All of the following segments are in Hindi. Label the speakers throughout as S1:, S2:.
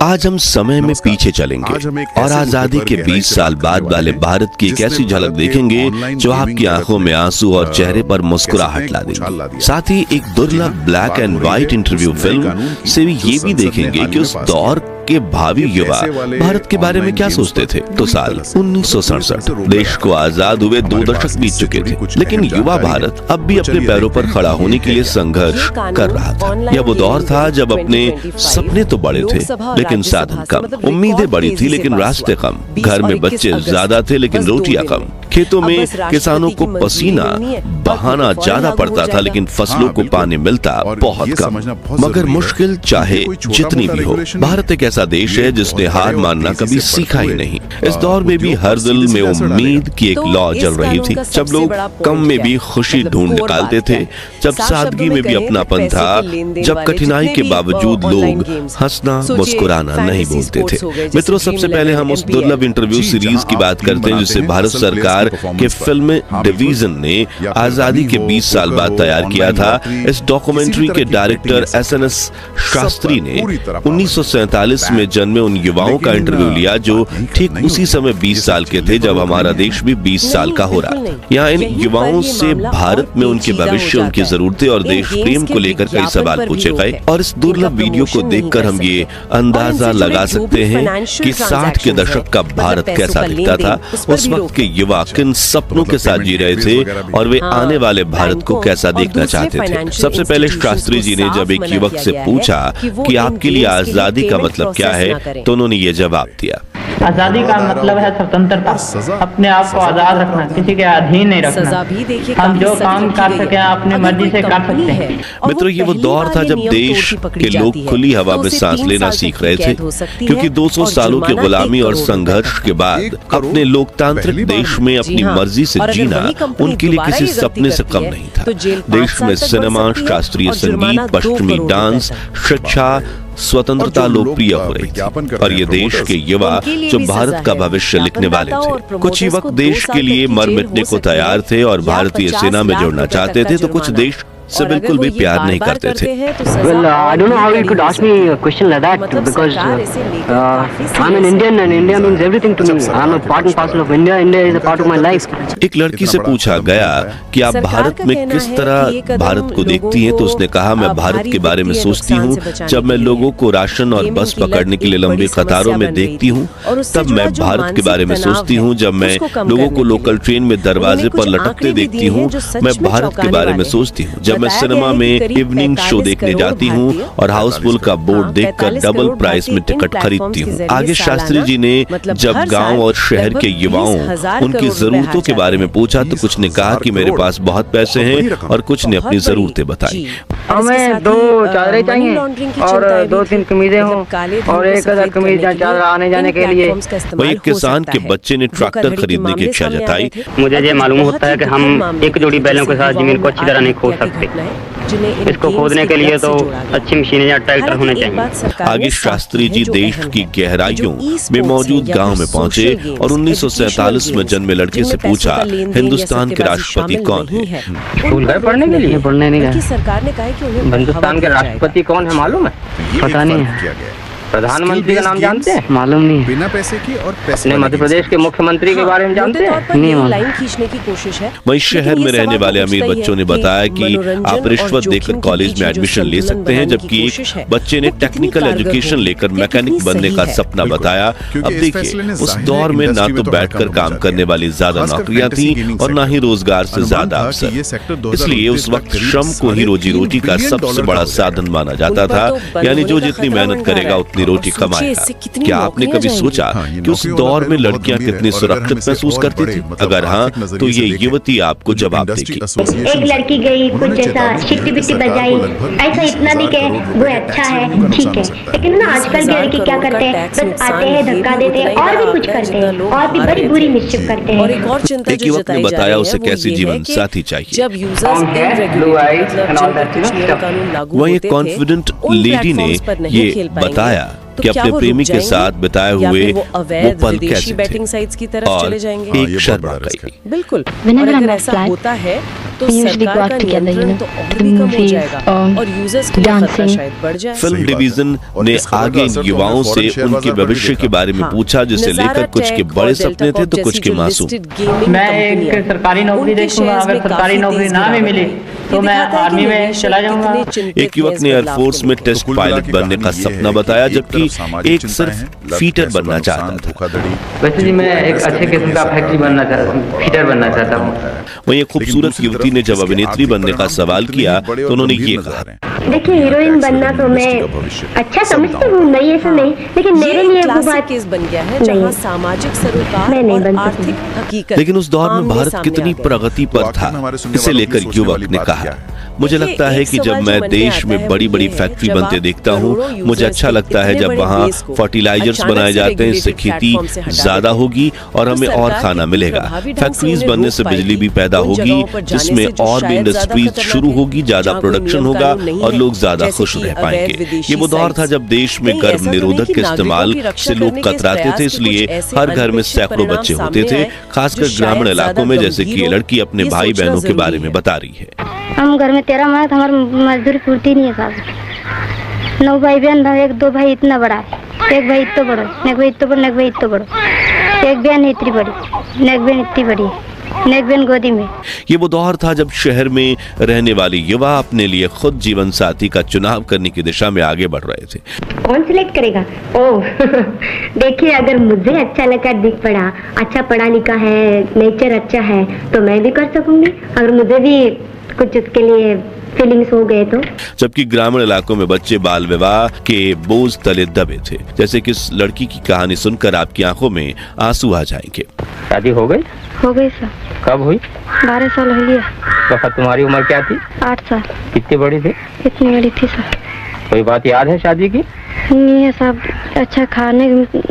S1: आज हम समय में पीछे चलेंगे और आजादी के 20 साल बाद वाले भारत की एक ऐसी झलक देखेंगे जो आपकी आंखों में आंसू और चेहरे पर मुस्कुराहट ला देगी। साथ ही एक दुर्लभ black and white interview film से ये भी देखेंगे कि उस दौर के भावी युवा भारत के बारे में क्या सोचते थे। तो साल 1967, देश को आजाद हुए 2 दशक बीत चुके थे, लेकिन युवा भारत अब भी अपने पैरों पर खड़ा होने के लिए संघर्ष कर रहा था। यह वो दौर था जब अपने सपने तो बड़े थे लेकिन साधन कम, उम्मीदें बड़ी थी लेकिन रास्ते कम, घर में बच्चे ज्यादा थे लेकिन रोटियां कम, खेतों में किसानों को पसीना बहाना ज्यादा पड़ता था लेकिन फसलों को पानी मिलता बहुत कम। मगर मुश्किल चाहे जितनी भी हो, भारत एक ऐसा देश है जिसने हार मानना कभी सीखा ही नहीं। इस दौर में भी हर दिल में उम्मीद की एक लौ जल रही थी। जब लोग कम में भी खुशी ढूंढ निकालते थे, जब सादगी में भी अपनापन था, जब कठिनाई के बावजूद लोग हंसना मुस्कुराना नहीं बोलते थे। मित्रों, सबसे पहले हम उस दुर्लभ इंटरव्यू सीरीज की बात करते हैं जिसे भारत सरकार के फिल्म डिवीजन ने आजादी के 20 साल बाद तैयार किया था। इस डॉक्यूमेंट्री के डायरेक्टर एसएनएस शास्त्री ने 1947 में जन्मे उन युवाओं का इंटरव्यू लिया जो ठीक उसी समय 20 साल के थे जब हमारा देश भी 20 साल का हो रहा था। यहाँ इन युवाओं से भारत में उनके भविष्य, उनकी जरूरतें और देश प्रेम को लेकर कई सवाल पूछे गए। और इस दुर्लभ वीडियो को देखकर हम ये अंदाजा लगा सकते हैं कि 60 के दशक का भारत कैसा दिखता था। उस वक्त के युवा किन सपनों के साथ जी रहे थे और वे आने वाले भारत को कैसा देखना चाहते थे। सबसे पहले शास्त्री जी ने जब एक युवक से पूछा कि आपके लिए आजादी का मतलब क्या है, तो उन्होंने ये जवाब दिया,
S2: आजादी का मतलब है स्वतंत्रता, अपने आप को आजाद रखना, किसी के अधीन नहीं रखना। हम जो काम कर सके अपनी मर्जी से कर सकते हैं।
S1: मित्रों, ये वो दौर था जब देश के लोग खुली हवा में सांस लेना सीख रहे थे, क्योंकि 200 सालों की गुलामी और संघर्ष के बाद अपने लोकतांत्रिक देश में अपनी मर्जी से जीना उनके लिए किसी सपने से कम नहीं था। देश में सिनेमा, शास्त्रीय संगीत, पश्चिमी डांस, शिक्षा, स्वतंत्रता लोकप्रिय हो रही थी और ये देश के युवा जो भारत का भविष्य लिखने वाले थे। कुछ युवक देश के लिए मर मिटने को तैयार थे और भारतीय सेना में जुड़ना चाहते थे, तो कुछ देश से बिल्कुल भी प्यार नहीं करते थे।
S3: Well, I don't know how you could ask me a question like that because I'm an Indian and India means everything to me. I'm a part and parcel of India. India is a part of my life.
S1: एक लड़की से पूछा गया कि आप भारत में किस तरह भारत को देखती हैं, तो उसने कहा, मैं भारत के बारे में सोचती हूँ जब मैं लोगों को राशन और बस पकड़ने के लिए लंबी कतारों में देखती हूँ, तब मैं भारत के बारे में सोचती हूँ। जब मैं लोगों को लोकल ट्रेन में दरवाजे पर लटकते देखती हूँ, मैं भारत के बारे में सोचती हूँ। जब मैं सिनेमा में इवनिंग शो देखने जाती हूँ और हाउसफुल का बोर्ड देखकर डबल प्राइस में टिकट खरीदती हूँ। आगे शास्त्री जी ने जब गांव और शहर के युवाओं उनकी जरूरतों के बारे में पूछा, तो कुछ ने कहा कि मेरे पास बहुत पैसे हैं और कुछ ने अपनी जरूरतें बताई।
S3: हमें 2 चादरें चाहिए और 2-3 कमीजें हों और 1000 कमीज या चादर आने जाने के लिए।
S1: वही किसान के बच्चे ने ट्रैक्टर खरीदने की इच्छा जताई।
S4: मुझे ये मालूम होता है कि हम एक जोड़ी बैलों के साथ जमीन को अच्छी तरह नहीं खोद सकते। इसको खोदने के लिए तो अच्छी मशीनें या ट्रैक्टर होने चाहिए।
S1: आगे शास्त्री जी देश की गहराइयों में मौजूद गांव में पहुंचे और 1947 में जन्मे लड़के से पूछा, हिंदुस्तान के राष्ट्रपति कौन है?
S4: स्कूल गए पढ़ने के लिए?
S3: पढ़ने नहीं गए।
S2: सरकार ने कहा कि
S4: हिंदुस्तान के राष्ट्रपति कौन है मालूम है?
S3: पता नहीं है।
S4: प्रधानमंत्री का नाम जानते हैं?
S3: मालूम नहीं।
S5: बिना पैसे की और पैसे
S4: अपने मध्य प्रदेश के मुख्यमंत्री के बारे में जानते हैं?
S3: नहीं।
S2: लाइन खींचने की कोशिश है।
S1: वहीं शहर में रहने वाले अमीर बच्चों ने बताया कि आप रिश्वत देकर कॉलेज में एडमिशन ले सकते हैं, जबकि एक बच्चे ने टेक्निकल एजुकेशन लेकर मैकेनिक बनने का सपना बताया। अब देखिए, उस दौर में ना तो बैठकर काम करने वाली ज्यादा नौकरियां थी और ना ही रोजगार से ज्यादा अवसर, इसलिए उस वक्त श्रम को ही रोजी रोटी का सबसे बड़ा साधन माना जाता था। यानी जो जितनी मेहनत करेगा उतनी रोटी कमाएगा। क्या आपने कभी सोचा कि उस दौर में लड़कियां कितनी सुरक्षित महसूस करती थी? अगर हाँ, तो ये युवती आपको जवाब देगी।
S6: एक लड़की गई, कुछ ऐसा शिट्टी बिट्टी बजाई, ऐसा इतना नहीं कि वो अच्छा है, ठीक है, लेकिन ना आजकल के लड़के क्या करते हैं, बस आते हैं, धक्का देते हैं और भी कुछ करते हैं और भी बड़ी बुरी मिस्चिफ करते हैं।
S1: एक युवक ने बताया उसे कैसी जीवन साथी चाहिए। वहीं एक कॉन्फिडेंट लेडी ने ये बताया, कि अपने प्रेमी के साथ बिताए हुए वो पल कैसे
S5: बैटिंग साइट्स की तरफ चले जाएंगे।
S1: एक शर्त आ गई।
S5: बिल्कुल, और अगर ऐसा होता है तो सरकार का नियंत्रण तो और भी कम हो जाएगा और यूजर्स के लिए खतरा शायद बढ़ जाए।
S1: फिल्म डिवीजन ने आगे युवाओं से उनके भविष्य के बारे में पूछा, जिसे लेकर कुछ के बड़े सपने थे तो कुछ के मासूम।
S2: मैं एक सरकारी नौकरी देखूंगा, अगर सरकारी नौकरी ना भी मिली तो मैं आर्मी में चला जाऊंगा।
S1: एक युवक ने एयरफोर्स में टेस्ट पायलट बनने का सपना बताया, जबकि एक सिर्फ फीटर बनना चाहता था।
S2: वैसे जी मैं एक अच्छे किस्म का फैक्ट्री बनना चाहता हूँ, फीटर बनना चाहता हूँ।
S1: वहीं एक खूबसूरत युवती ने जब अभिनेत्री बनने का सवाल किया तो उन्होंने ये कहा,
S6: देखिए हीरोइन बनना तो मैं अच्छा समझती हूँ, नहीं ऐसा नहीं, लेकिन मेरे लिए वो बात
S5: केस बन गया है जहाँ सामाजिक सरोकार और आर्थिक हकीकत।
S1: लेकिन उस दौर में भारत कितनी प्रगति पर था, इसे लेकर युवक ने कहा, मुझे लगता है कि जब मैं देश में बड़ी बड़ी फैक्ट्री बनते देखता हूँ, मुझे अच्छा लगता है जब वहाँ फर्टिलाइजर्स बनाए जाते हैं, इससे खेती ज्यादा होगी और हमें और खाना मिलेगा। फैक्ट्रीज बनने से बिजली भी पैदा होगी, जिसमें और भी इंडस्ट्रीज शुरू होगी, ज्यादा प्रोडक्शन होगा और लोग ज्यादा खुश रह पाएंगे। ये वो दौर था जब देश में गर्भ निरोधक के इस्तेमाल से लोग कतराते थे, इसलिए हर घर में सैकड़ों बच्चे होते थे, खासकर ग्रामीण इलाकों में, जैसे कि ये लड़की अपने भाई बहनों के बारे में बता रही है।
S6: हम घर में 13 महीने हमारी मजदूरी पूर्ति नहीं है साहब। 9 भाई बहन, एक 2 भाई इतना बड़ा है, एक भाई इतना बड़ा, एक भाई इतना बड़ा, एक भाई इतना बड़ा, एक बहन इतनी बड़ी, एक बहन इतनी बड़ी, एक बहन गोदी में।
S1: ये वो दौर था जब शहर में रहने वाले युवा अपने लिए खुद जीवन साथी का चुनाव करने की दिशा में आगे बढ़ रहे थे।
S6: कौन सिलेक्ट करेगा? ओह देखिए, अगर मुझे अच्छा लगा, दिख पड़ा, अच्छा पढ़ा लिखा है, नेचर अच्छा है, तो मैं भी कर सकूंगी। अगर मुझे भी कुछ उसके लिए फीलिंग्स हो गए तो।
S1: जबकि ग्रामीण इलाकों में बच्चे बाल विवाह के बोझ तले दबे थे, जैसे कि इस लड़की की कहानी सुनकर आपकी आंखों में आंसू आ जाएंगे।
S4: शादी हो गई?
S6: हो गई सर।
S4: कब हुई?
S6: 12 साल हो गया।
S4: तो तुम्हारी उम्र क्या थी?
S6: 8 साल।
S4: कितनी बड़ी थी?
S6: इतनी बड़ी थी सर।
S4: कोई बात याद है शादी की?
S6: नहीं है साहब, अच्छा खाने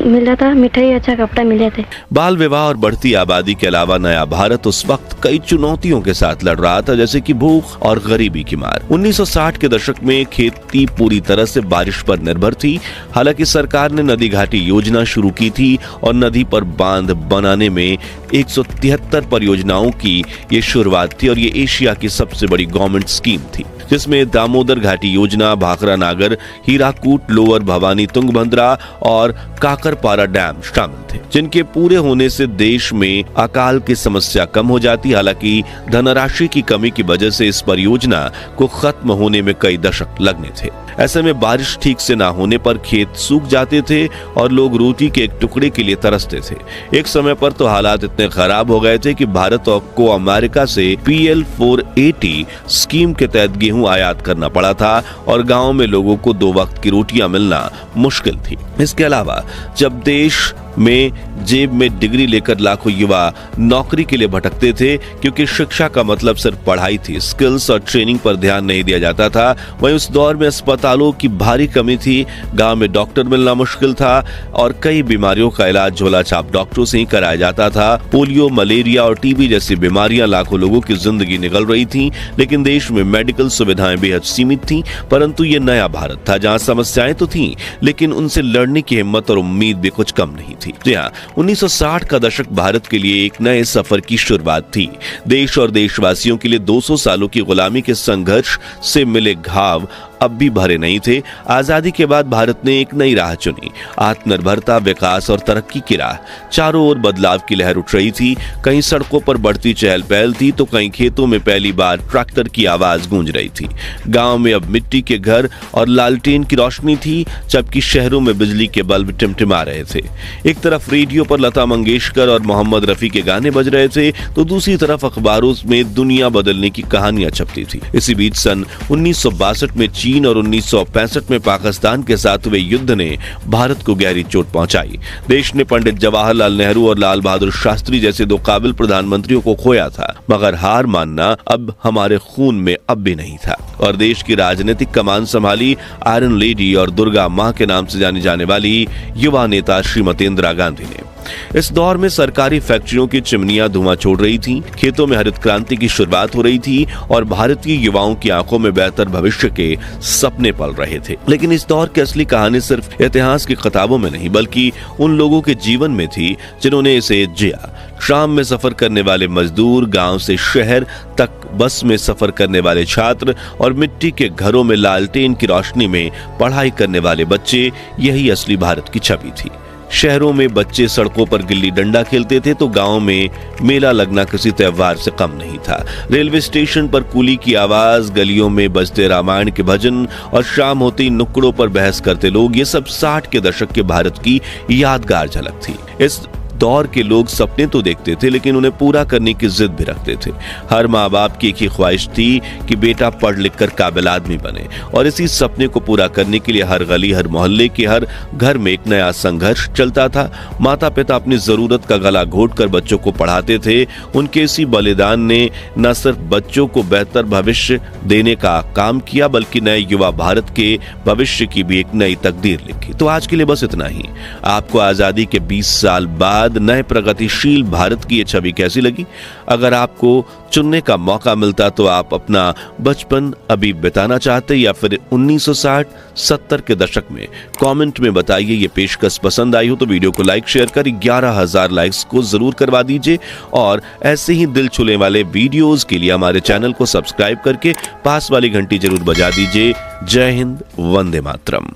S6: मिला था, मिठाई, अच्छा कपड़ा मिले थे।
S1: बाल विवाह और बढ़ती आबादी के अलावा नया भारत उस वक्त कई चुनौतियों के साथ लड़ रहा था, जैसे कि भूख और गरीबी की मार। 1960 के दशक में खेती पूरी तरह से बारिश पर निर्भर थी। हालांकि सरकार ने नदी घाटी योजना शुरू की थी और नदी पर बांध बनाने में 173 परियोजनाओं की ये शुरुआत थी और ये एशिया की सबसे बड़ी गवर्नमेंट स्कीम थी, जिसमें दामोदर घाटी योजना, भाखरा नागर, हीराकूट, लोअर भवानी, तुंगभद्रा और काकरपारा डैम शामिल थे, जिनके पूरे होने से देश में अकाल की समस्या कम हो जाती। हालांकि धनराशि की कमी की वजह से इस परियोजना को खत्म होने में कई दशक लगने थे। ऐसे में बारिश ठीक से ना होने पर खेत सूख जाते थे और लोग रोटी के एक टुकड़े के लिए तरसते थे। एक समय पर तो हालात इतने खराब हो गए थे कि भारत को अमेरिका से PL 480 स्कीम के तहत गेहूं आयात करना पड़ा था और गांव में लोगों को 2 वक्त की रोटियां मिलना मुश्किल थी। इसके अलावा जब देश में जेब में डिग्री लेकर लाखों युवा नौकरी के लिए भटकते थे, क्योंकि शिक्षा का मतलब सिर्फ पढ़ाई थी, स्किल्स और ट्रेनिंग पर ध्यान नहीं दिया जाता था। वहीं उस दौर में अस्पतालों की भारी कमी थी, गांव में डॉक्टर मिलना मुश्किल था और कई बीमारियों का इलाज झोला छाप डॉक्टरों से ही कराया जाता था। पोलियो, मलेरिया और टीबी जैसी बीमारियां लाखों लोगों की जिंदगी निकल रही थी, लेकिन देश में मेडिकल सुविधाएं बेहद सीमित थी। परंतु ये नया भारत था जहां समस्याएं तो थी, लेकिन उनसे लड़ने की हिम्मत और उम्मीद भी कुछ कम नहीं थी। जी हाँ, 1960 का दशक भारत के लिए एक नए सफर की शुरुआत थी। देश और देशवासियों के लिए 200 सालों की गुलामी के संघर्ष से मिले घाव अब भी भरे नहीं थे। आजादी के बाद भारत ने एक नई राह चुनी, आत्मनिर्भरता, विकास और तरक्की की राह। चारों ओर बदलाव की लहर उठ रही थी। कहीं सड़कों पर बढ़ती चहल पहल थी तो कहीं खेतों में पहली बार ट्रैक्टर की आवाज गूंज रही थी। गांव में अब मिट्टी के घर और लालटेन की रोशनी थी, जबकि शहरों में बिजली के बल्ब टिमटिमा रहे थे। एक तरफ रेडियो पर लता मंगेशकर और मोहम्मद रफी के गाने बज रहे थे तो दूसरी तरफ अखबारों में दुनिया बदलने की कहानियां छपती थी। इसी बीच सन 1962 में चीन और 1965 में पाकिस्तान के साथ हुए युद्ध ने भारत को गहरी चोट पहुंचाई। देश ने पंडित जवाहरलाल नेहरू और लाल बहादुर शास्त्री जैसे 2 काबिल प्रधानमंत्रियों को खोया था, मगर हार मानना अब हमारे खून में अब भी नहीं था और देश की राजनीतिक कमान संभाली आयरन लेडी और दुर्गा मां के नाम से जानी जाने वाली युवा नेता श्रीमती इंदिरा गांधी ने। इस दौर में सरकारी फैक्ट्रियों की चिमनियां धुआं छोड़ रही थीं, खेतों में हरित क्रांति की शुरुआत हो रही थी और भारतीय युवाओं की आंखों में बेहतर भविष्य के सपने पल रहे थे। लेकिन इस दौर की असली कहानी सिर्फ इतिहास की किताबों में नहीं बल्कि उन लोगों के जीवन में थी जिन्होंने इसे जिया। शाम में सफर करने वाले मजदूर, गांव से शहर तक बस में सफर करने वाले छात्र और मिट्टी के घरों में लालटेन की रोशनी में पढ़ाई करने वाले बच्चे, यही असली भारत की छवि थी। शहरों में बच्चे सड़कों पर गिल्ली डंडा खेलते थे तो गांव में मेला लगना किसी त्योहार से कम नहीं था। रेलवे स्टेशन पर कुली की आवाज, गलियों में बजते रामायण के भजन और शाम होते ही नुक्कड़ों पर बहस करते लोग, ये सब 60 के दशक के भारत की यादगार झलक थी। इस दौर के लोग सपने तो देखते थे लेकिन उन्हें पूरा करने की जिद भी रखते थे। हर माँ बाप की एक ही ख्वाहिश थी कि बेटा पढ़ लिख कर काबिल आदमी बने और इसी सपने को पूरा करने के लिए हर गली, हर मोहल्ले के हर घर में एक नया संघर्ष चलता था। माता पिता अपनी जरूरत का गला घोट कर बच्चों को पढ़ाते थे। उनके इसी बलिदान ने न सिर्फ बच्चों को बेहतर भविष्य देने का काम किया बल्कि नए युवा भारत के भविष्य की भी एक नई तकदीर लिखी। तो आज के लिए बस इतना ही। आपको आजादी के 20 साल बाद नए प्रगतिशील भारत की ये छवि कैसी लगी? अगर आपको चुनने का मौका मिलता तो आप अपना बचपन अभी बिताना चाहते या फिर 1960-70 के दशक में? कमेंट में बताइए। ये पेशकश पसंद आई हो तो वीडियो को लाइक शेयर कर 11,000 लाइक्स को जरूर करवा दीजिए और ऐसे ही दिल छूने वाले वीडियोस के लिए हमारे चैनल को सब्सक्राइब करके पास वाली घंटी जरूर बजा दीजिए। जय हिंद, वंदे मातरम।